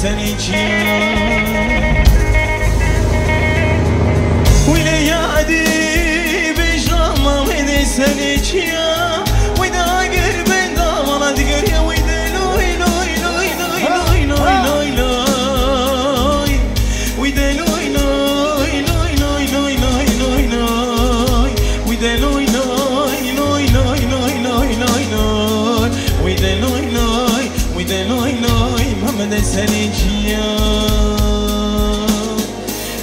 سنی چیم ویله یادی بجام آمده سنی چیم ویده اگر بندام آلا دیگری ویده لوی لوی لوی لوی لوی لوی لوی لوی ویده لوی لوی لوی لوی لوی لوی لوی لوی ویده لوی لوی لوی لوی لوی لوی لوی لوی ویده لوی لوی ویده لوی لوی محمد سنی چیم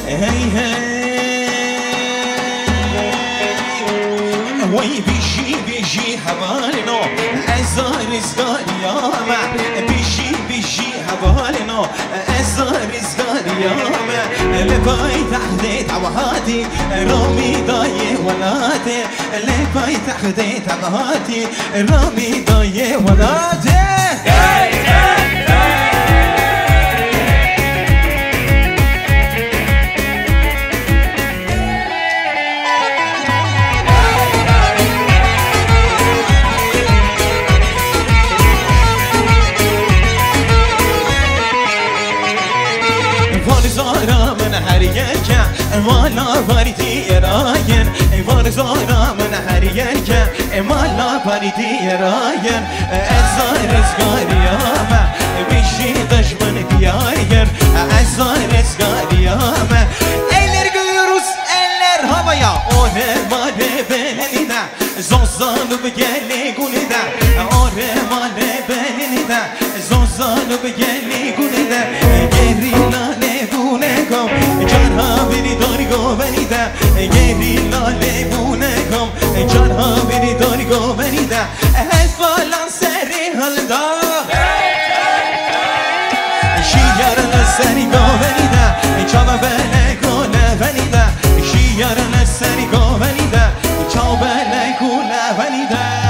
هی هی وي بيجي حوالينا ازار زغاريامه بيجي حوالينا ازار زغاريامه لباي تحديت عوهاتي رامي ضايع ولاتي لباي تحديت عوهاتي رامي ضايع ولاتي مالا باریتی راین وارزارا من هر یکه مالا باریتی راین ازار ازگاریامه بیشی دشمن دیایر ازار ازگاریامه eller görüyoruz eller havaya ore mare benine zozanıp geli gunide ore mare benine zozanıp geli gunide gerina ne bu ne kom canha beni dargo beni de gerina ne bu ne kom canha beni dargo beni de hep falan seri halda şiyarına seri go beni de çaba bele gole beni de şiyarına seri go beni de çaba bele gole beni de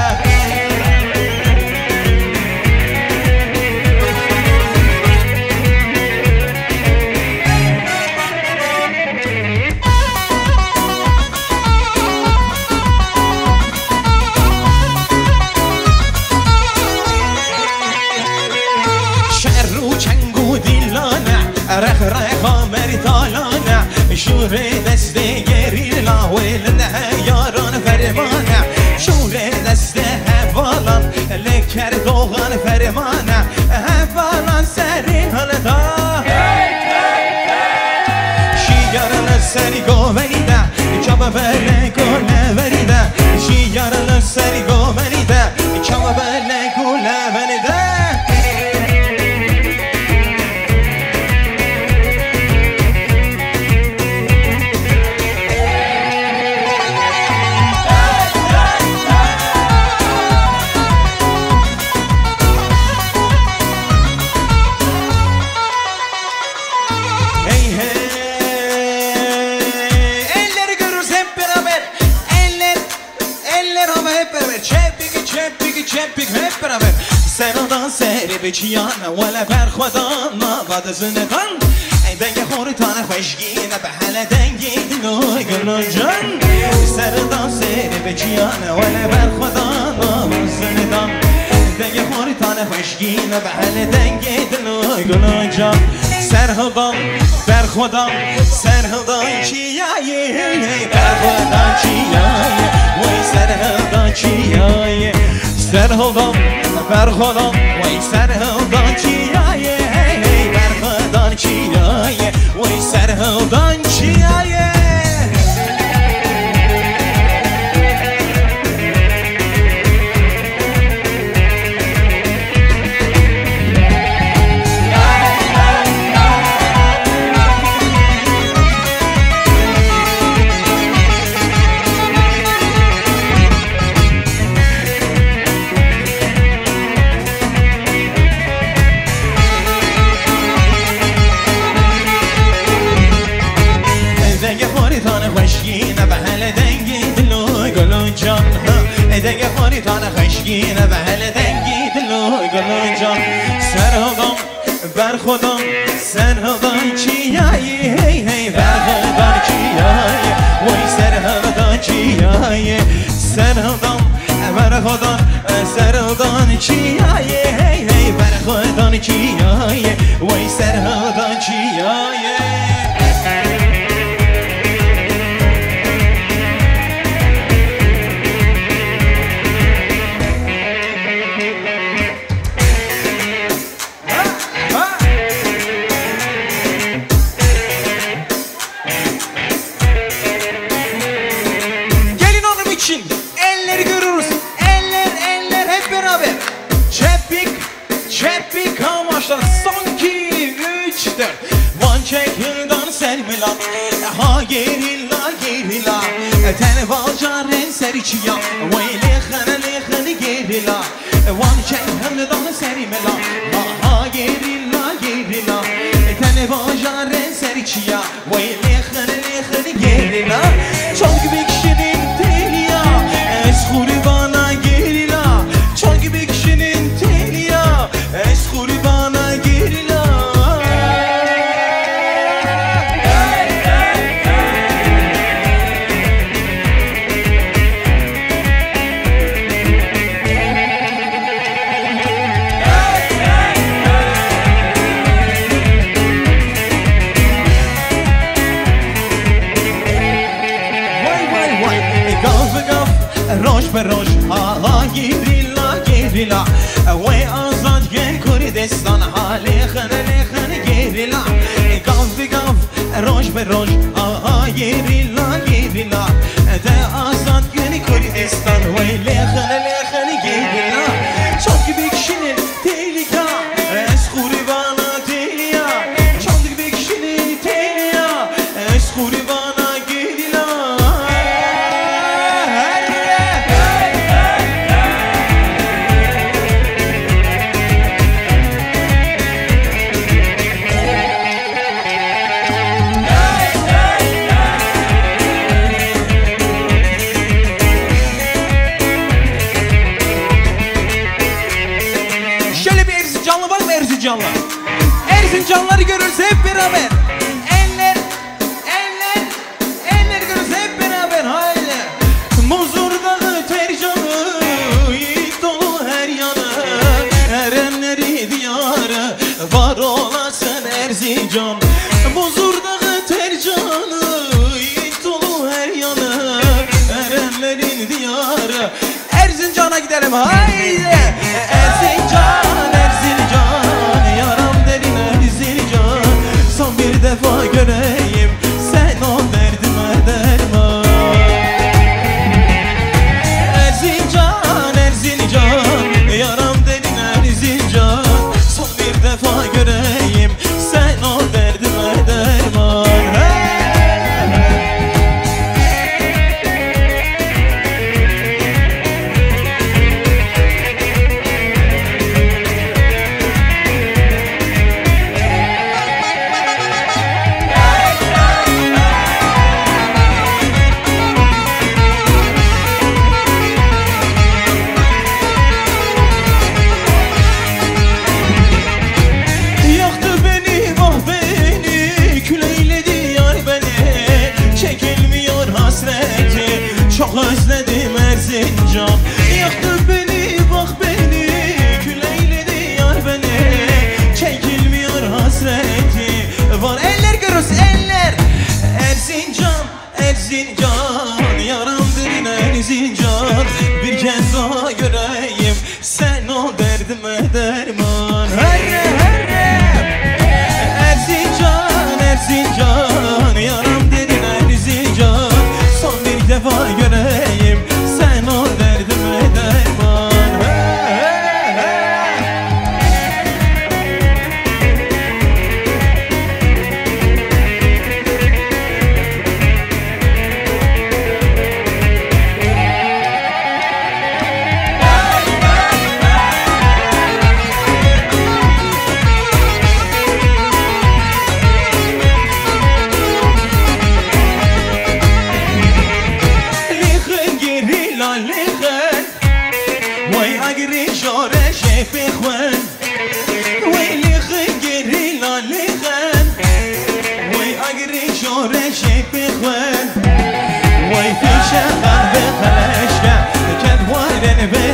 رخ رخا مرتالانه شور دست گریلا ولنه یاران فرمانه شور دست هوالان لکر دوغان فرمانه هوالان سری حالتا شیاران سری گوهریده چابا بله گله وریده شیاران سری گوهریده چابا بله گله وریده چپیک hep beraber سراdan سری به چیان ولا بر خدا ما بعد زندگان دنگ خورتان خوشگینه به حال دنگی دلوی گلو جان سراdan سری به چیان ولا بر خدا ما بعد زندگان دنگ خورتان خوشگینه به حال دنگی دلوی گلو جان سرهدان بر خدا سرهدان چیایی بر خدا چیایی وای سرهدان چیایی سرهدان بر خدا وای سرهدان چیایی بر خدا چیایی وای سرهدان چیایی دنگ خاریتان خشگینه و هل دنگی دلوی گلوی جان سرهدان بر خودم سرهدان چیایی هی هی بر خودم چیایی وای سرهدان چیایی سرهدان برخودان سرودان چیایه هی هی برخودان چیایه وای سرودان چیایه تنواجر سریچیا ویلی خنه گیریلا وان چه هم دان سری ملا ها گیریلا تنواجر سریچیا ویلی خنه گیریلا چون بکشین تلیا از خوری بانا گیریلا چون بکشین تلیا از خوری بانا گیریلا بروش ها گیریلا و آزاد گن کردستان حالی خنه گیریلا گاف روش بروش ها گیریلا ده آزاد گن کردستان ویلی خنه گیریلا چون بکشین تیلیا از خوری بانا تیلیا چون بکشین تیلیا از خوری بانا گیریلا Erzincanları görürüz hep beraber. Eller görürüz hep beraber. Haydi. Muzur dağı tercanı, yiğit dolu her yanı. Erenleri diyarı, var olasın Erzincan. Muzur dağı tercanı, yiğit dolu her yanı. Erenlerin diyarı. Erzincan'a gidelim haydi. Erzincan. Bir defa göreyim sen o derdime derman Erzincan yaram dedin Erzincan son bir defa göreyim sen o derdime derman çok özledim Erzincan yaktı beni bak beni küleyledi yar beni çekilmiyor hasreti var eller görürsün eller Erzincan yaram dedin Erzincan bir kez daha göreyim sen o derdime derman Erzincan yaram dedin Erzincan son bir defa göreyim sen o derdime derman Vay fişe kahve kaleşke Kedvaren ve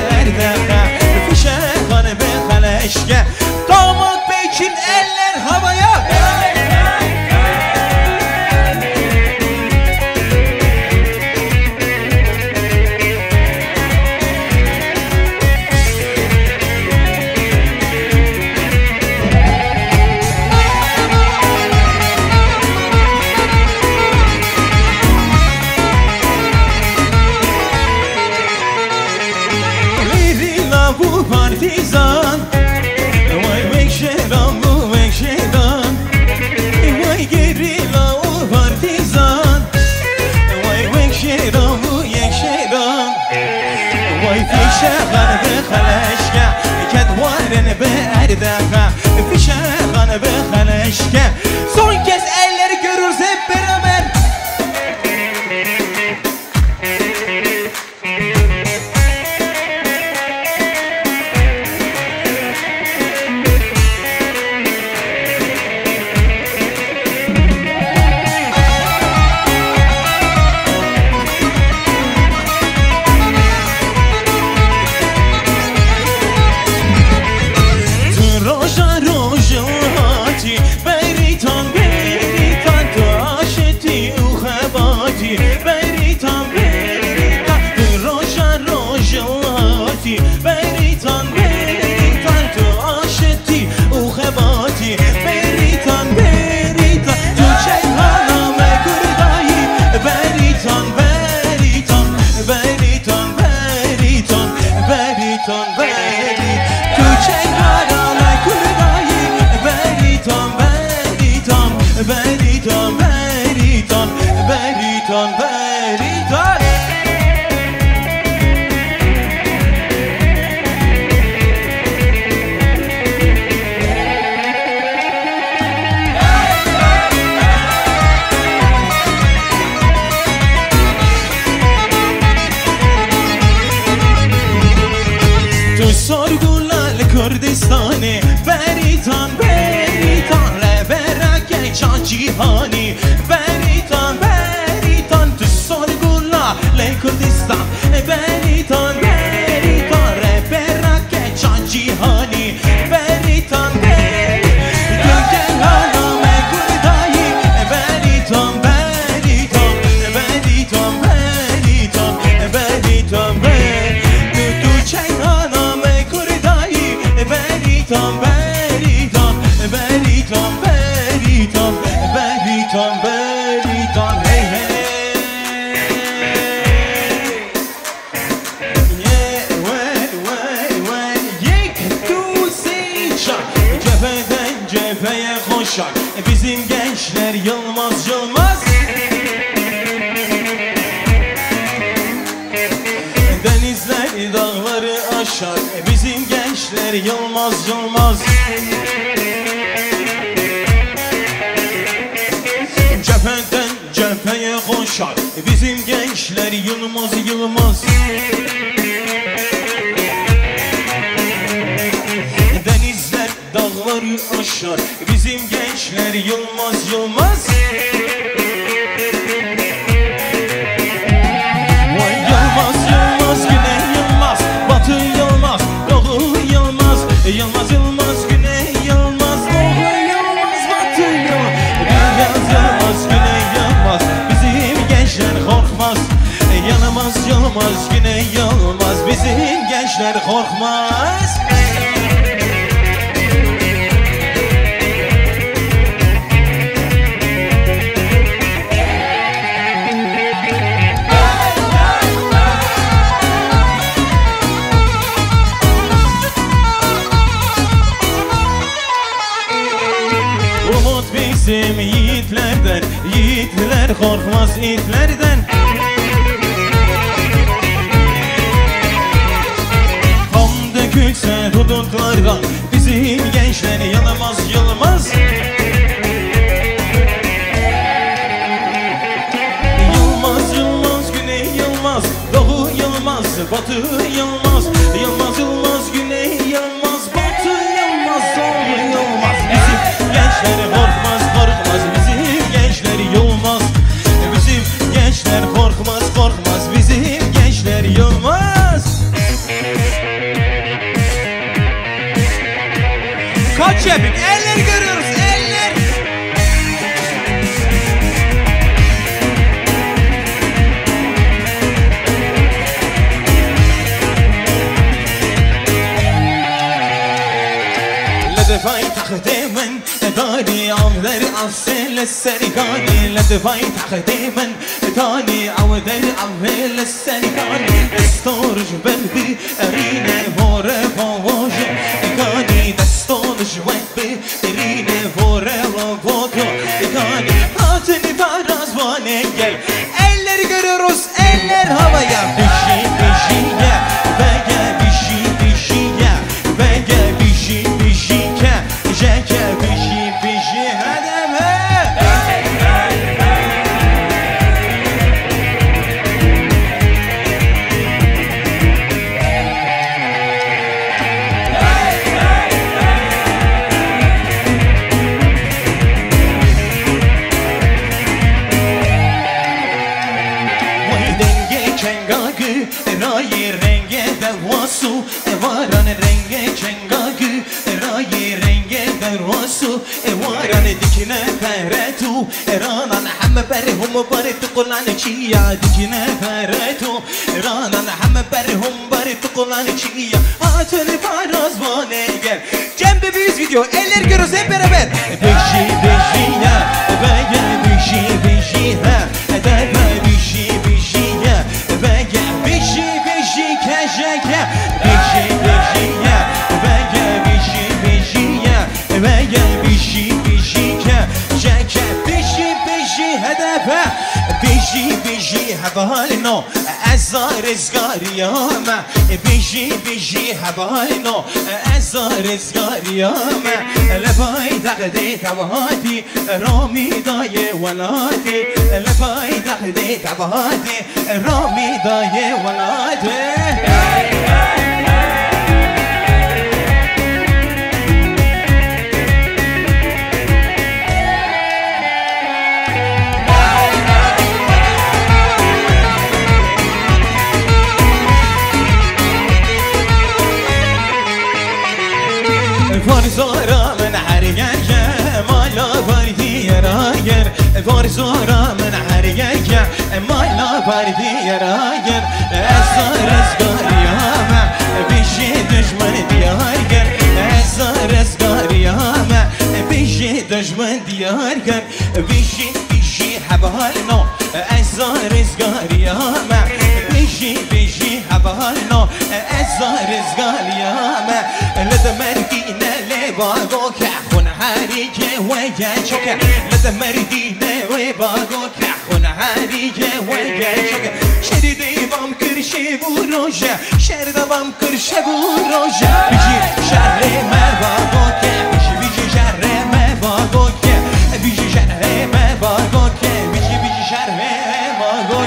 ve haleşke. Son kez elleri görürüz hep beraber. Kürdistan'ı Beritan, Beritan Reverake Can Cihani Beritan, Beritan Tu sorgula Le Kürdistan Beritan, Beritan Reverake Can Cihani Beritan, Beritan Gel halame Kürdayı Beritan, Beritan Beritan, Beritan Beritan, Beritan Tu çeyhaname Kürdayı Beritan, Beritan, Beritan, Beritan, Beritan, Beritan, hey hey. Yeah, when, yek tu sıçan, cepheden cepheye koşar. Bizim gençler yılmaz yılmaz. Denizler dağları aşar. Bizim gençler yılmaz yılmaz. Cepheden cepheye koşar. Bizim gençler yılmaz yılmaz. Denizler dağları aşar. Bizim gençler yılmaz yılmaz. Yılmaz yılmaz güney yılmaz doğu yılmaz batı yılmaz Beyaz yılmaz güney yılmaz bizim gençler korkmaz Yanımaz yılmaz güney yılmaz bizim gençler korkmaz Bizim yiğitlerden, yiğitler korkmaz itlerden Kan dökülse duduklardan bizim gençler yanamaz yılmaz Yılmaz yılmaz güney yılmaz doğu yılmaz batı yılmaz Yılmaz yılmaz güney yılmaz batı yılmaz doğu yılmaz Bizim gençler korkmaz bizim gençler yılmaz Bizim gençler korkmaz bizim gençler yılmaz Kaç yapın eller görüyoruz eller لدفاي تقديما داني عودر عفل السرقاني لدفاي تقديما داني عودر عفل السرقاني دستور جبلبي ارينا فورا فوجو كاني دستور جبلبي ارينا فورا فوجو كاني هاتني faraz bana gel eller görüyoruz eller havaya Bişi bişiye bege bişi bişiye bege bişi bişike jeke bişi چنگاگü رای رنگ دواسو واران رنگ چنگاگü رای رنگ دواسو واران دکنه فرتو رانان همه برهم بارت قلان چیا دکنه فرتو رانان همه برهم بارت قلان چیا atın faraz vaneger Cembe büyüz video eller görüyoruz hep beraber Beşi beşi ya Vege beşi beşi ha Edebe beşi beşi ya Vege beşi beşi keşeke Beşi beşi ya Vege beşi beşi ya Vege beşi beşi keşeke Beşi beşi hedefe Beşi beşi hevalino Eza rezgariyame Beşi beşi hevalino Eza rezgariyame Lefay dağde tavati Rami daye velati Lefay dağde tavati Rami daye velati Farzora من حریه مالا فردی رایر Farzora من حریه مالا فردی رایر Ezar ezgariyame Bişi düşman diyarger Ezar ezgariyame Bişi düşman diyarger Bişi bişi havalno Ezar ezgariyame Bişi bişi havalno Ezar ezgariyame Lede merdine levago Kahun harike ve çöke Lede merdine levago Kahun harike ve çöke Şeride vam kırşı bu roja Şeride vam kırşı bu roja Bici şerre mevago Bici bici şerre mevago Bici şerre mevago Bici bici şerre mevago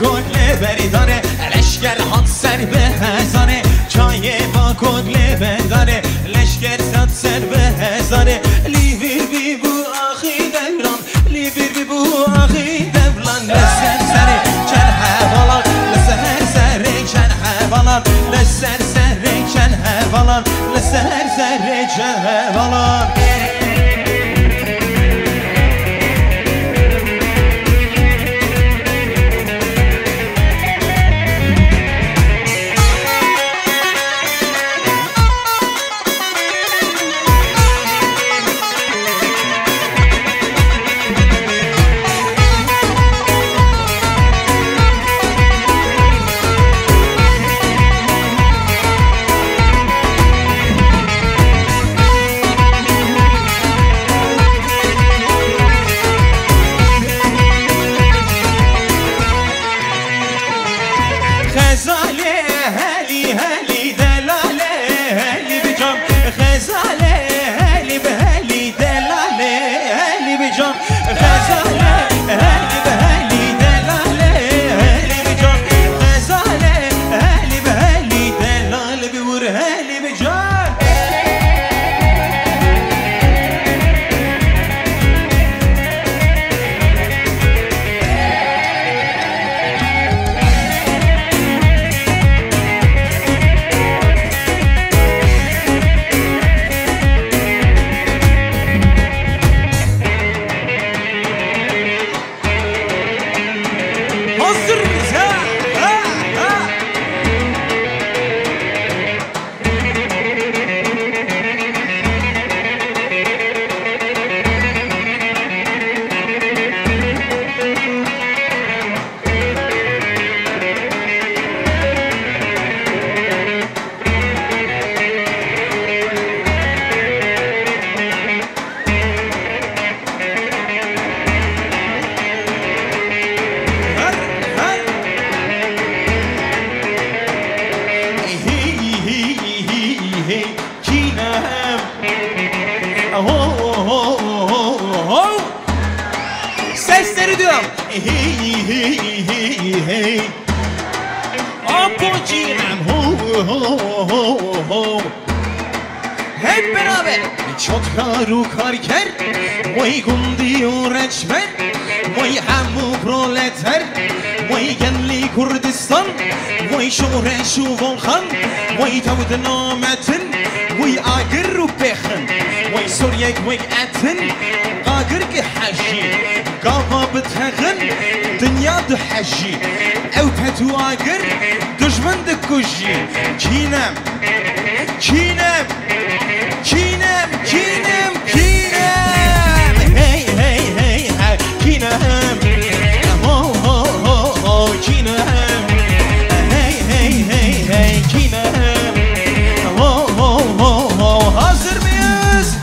کل بریداره لشکر هات سر به هزاره چای با کل بنداره لشکر صد سر به هزاره لیویر بی بو آخی دوران لیویر بی بو آخی دوران لسر سره چن هوالان لسر سره چن هوالان لسر سره چن هوالان لسر سره چن هوالان Sesleri diyorum. Hey hey hey hey. Apoçinem ho ho ho ho. Hep beraber. Çok karu karker. Vay gundi öğretmen. Vay hamu proleter. Vay genli Kurdistan. Vay şore şu volkan. Vay tavud nametin. Vay agir و بخن وای سوریک وای اتن قاگر که حجی قاوا بتهغن دنیا ده حجی او پتو آگر دشمن ده کجی کینم کینم کینم کینم کینم هی هی هی هی کینم هو هو هو هو کینم هی هی هی هی کینم hazır mıyız?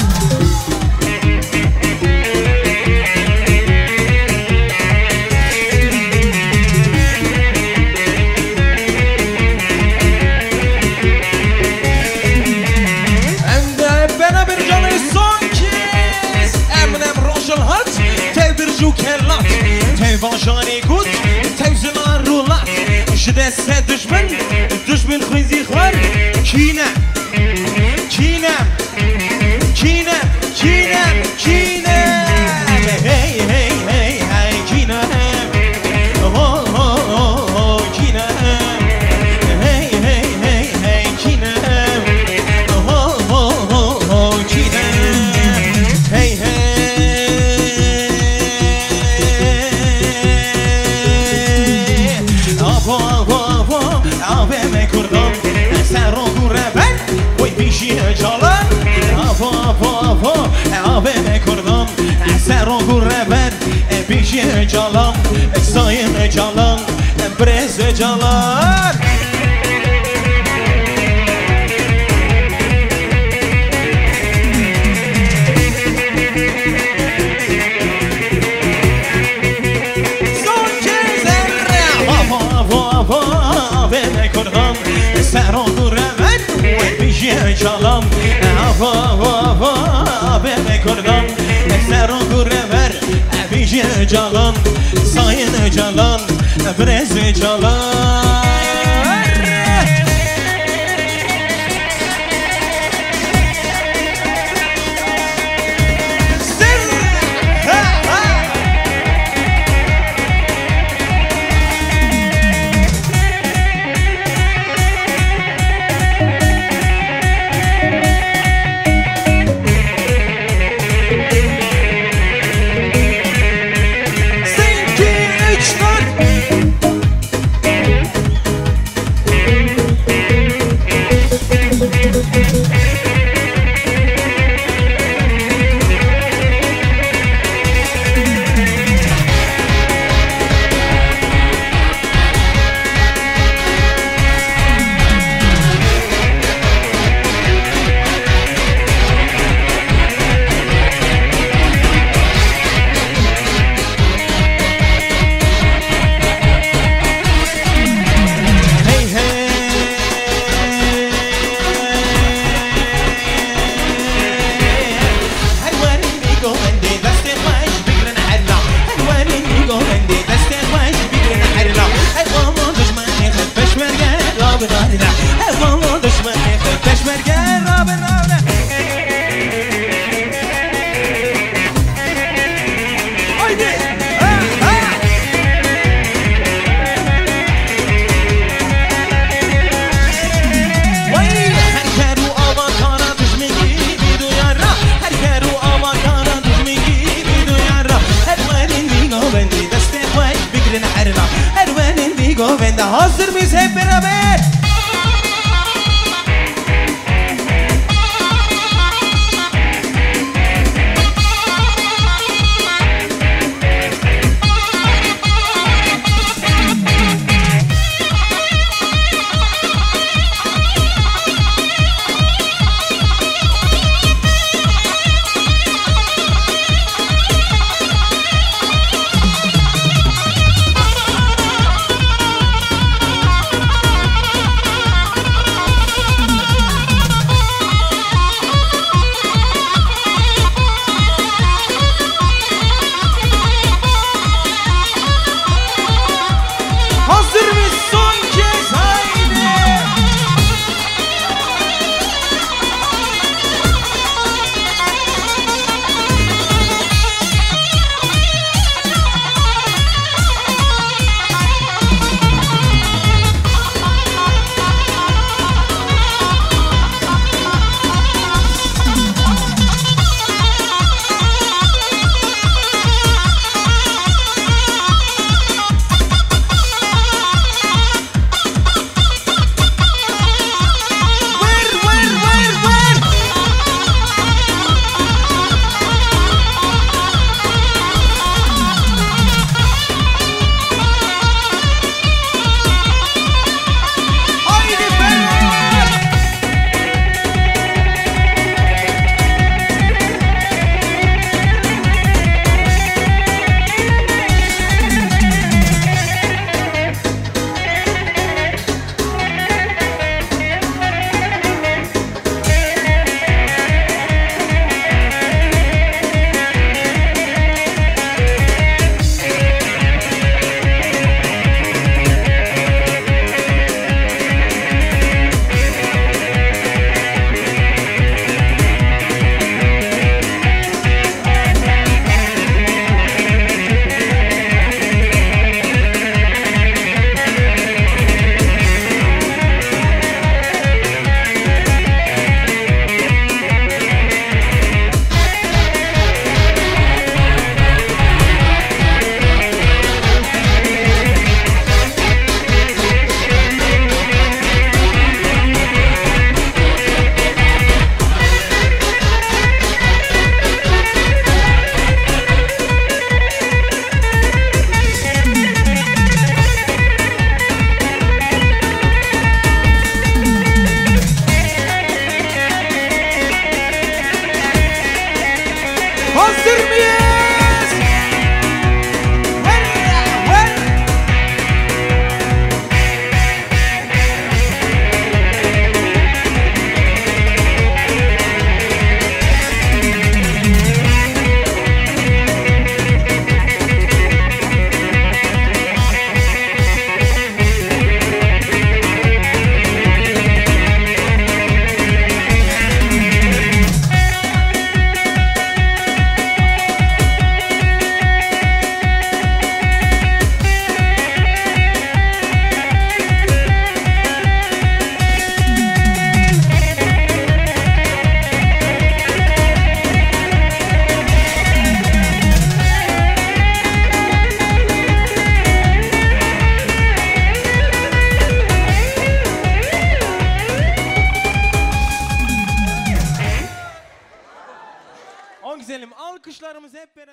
Hem de beraber canı son kez Eminem Roşal Hat Tevdir Jukellat Tevajanı gut Tevzinar rulat Şidesse düşman Düşman kuyzi khvar Kine Kinem, kinem, kinem, kinem. Hey hey hey hey kinem. Oh oh oh oh kinem. Hey hey hey hey kinem. Oh oh oh oh kinem. Hey hey. Abo abo abo abime kurdum. Sen rohura ben. پیشی جالان آفا آفا آفا آبه کردم سر و گره بر پیشی جالان سایم جالان برز جالان son kez آفا آفا آفا آبه کردم سر و گره بر پیشی جالان آفا آفا آبه کردم سر و گره بر پیشی جالان ساین جالان برز جالان Hazır mıyız hep beraber? alkışlarımızı hep beraber.